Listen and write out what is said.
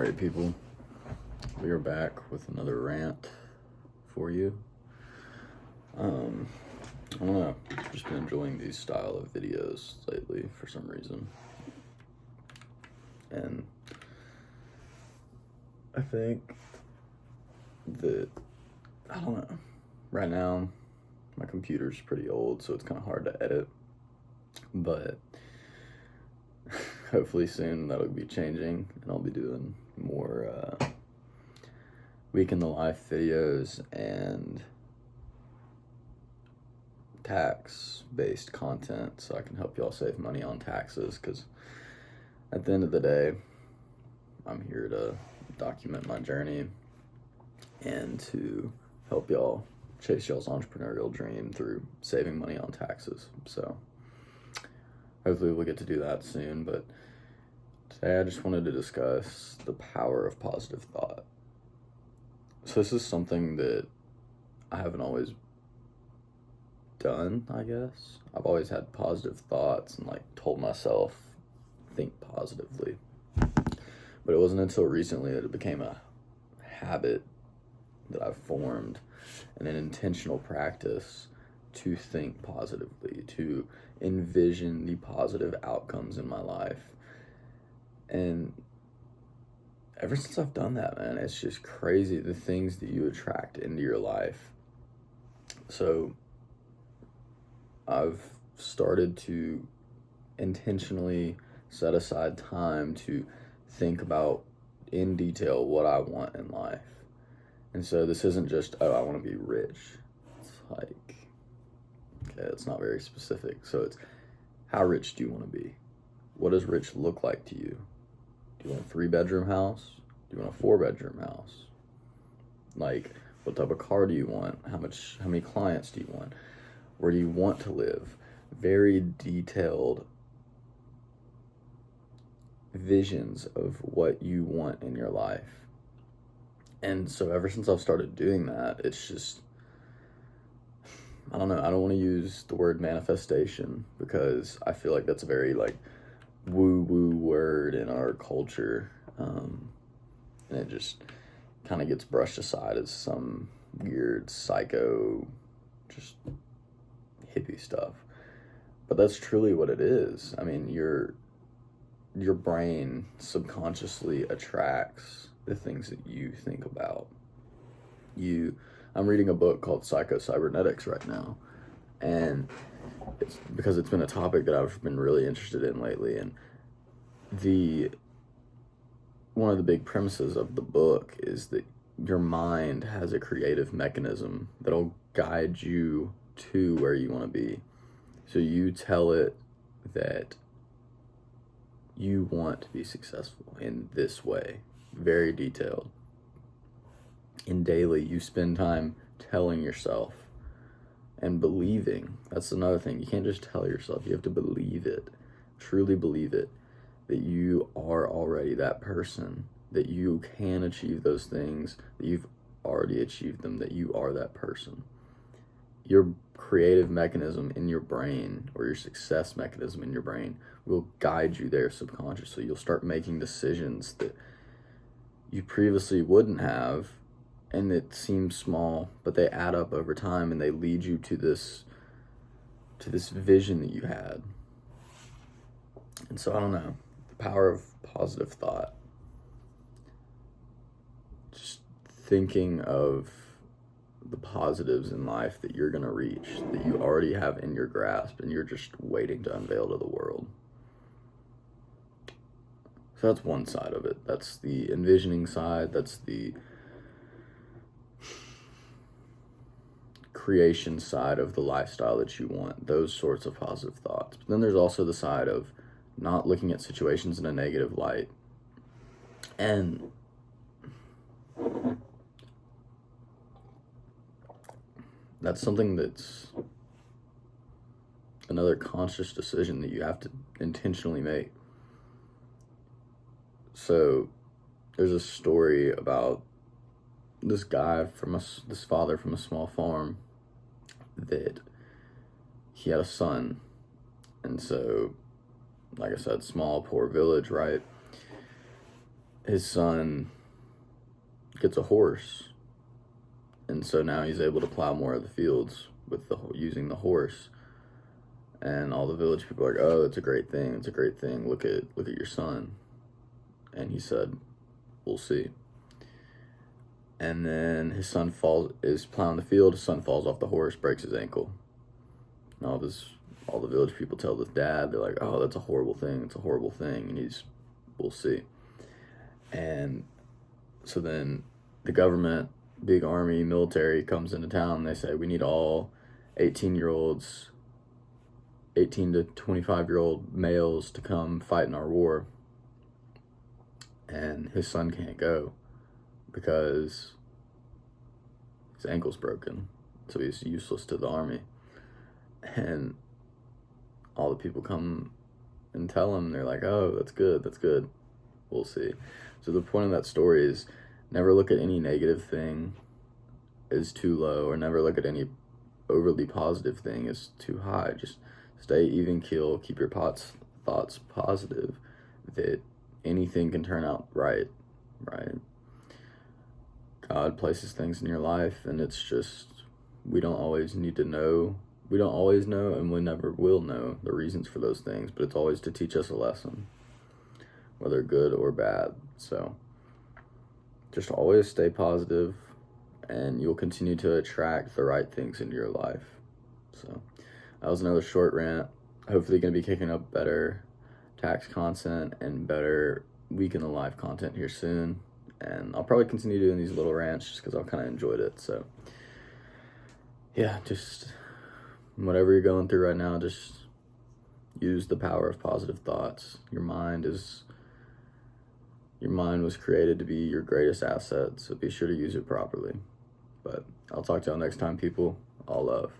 Alright, people, we are back with another rant for you. I've just been enjoying these style of videos lately for some reason. And I think that, I don't know, right now my computer's pretty old, so it's kind of hard to edit. But hopefully soon that'll be changing, and I'll be doing more week in the life videos and tax-based content, so I can help y'all save money on taxes, because at the end of the day, I'm here to document my journey and to help y'all chase y'all's entrepreneurial dream through saving money on taxes. So hopefully we'll get to do that soon, but today I just wanted to discuss the power of positive thought. So this is something that I haven't always done, I guess. I've always had positive thoughts and told myself, think positively. But it wasn't until recently that it became a habit that I've formed and an intentional practice to think positively, to envision the positive outcomes in my life. And ever since I've done that, man, it's just crazy the things that you attract into your life. So I've started to intentionally set aside time to think about in detail what I want in life. And so this isn't just, I want to be rich. It's okay, it's not very specific. So it's, how rich do you want to be? What does rich look like to you? Do you want a 3-bedroom house? Do you want a 4-bedroom house? What type of car do you want? How many clients do you want? Where do you want to live? Very detailed visions of what you want in your life. And so ever since I've started doing that, it's just, I don't know, I don't want to use the word manifestation because I feel like that's a very woo-woo word in our culture. And it just kind of gets brushed aside as some weird psycho, just hippie stuff. But that's truly what it is. I mean, your brain subconsciously attracts the things that you think about. I'm reading a book called Psycho-Cybernetics right now, and it's because it's been a topic that I've been really interested in lately. And one of the big premises of the book is that your mind has a creative mechanism that'll guide you to where you want to be. So you tell it that you want to be successful in this way, very detailed. And daily, you spend time telling yourself and believing. That's another thing. You can't just tell yourself. You have to believe it, truly believe it, that you are already that person, that you can achieve those things, that you've already achieved them, that you are that person. Your creative mechanism in your brain, or your success mechanism in your brain, will guide you there subconsciously. You'll start making decisions that you previously wouldn't have, and it seems small, but they add up over time, and they lead you to this vision that you had. And so I don't know, the power of positive thought. Just thinking of the positives in life that you're going to reach, that you already have in your grasp, and you're just waiting to unveil to the world. So that's one side of it. That's the envisioning side. That's the creation side of the lifestyle that you want, those sorts of positive thoughts. But then there's also the side of not looking at situations in a negative light. And that's something that's another conscious decision that you have to intentionally make. So there's a story about this father from a small farm, that he had a son. And so, like I said, small, poor village, right? his son gets a horse, and so now he's able to plow more of the fields with using the horse. And all the village people are like, "Oh, it's a great thing. It's a great thing. Look at your son." And he said, "We'll see." And then his son is plowing the field. His son falls off the horse, breaks his ankle. And all the village people tell the dad, they're like, "Oh, that's a horrible thing. It's a horrible thing." And "We'll see." And so then the government, big army, military comes into town. And they say, "We need all 18-year-olds, 18 to 25-year-old males to come fight in our war." And his son can't go because his ankle's broken, so he's useless to the army. And all the people come and tell him, they're like, "Oh, that's good, we'll see." So the point of that story is never look at any negative thing as too low, or never look at any overly positive thing as too high. Just stay even keel, keep your thoughts positive, that anything can turn out right. God places things in your life, and it's just, we don't always need to know. We don't always know, and we never will know the reasons for those things, but it's always to teach us a lesson, whether good or bad. So just always stay positive, and you'll continue to attract the right things into your life. So that was another short rant. Hopefully going to be kicking up better tax content and better week in the life content here soon. And I'll probably continue doing these little rants just because I've kind of enjoyed it. So yeah, just whatever you're going through right now, just use the power of positive thoughts. Your mind was created to be your greatest asset, so be sure to use it properly. But I'll talk to y'all next time, people. All love.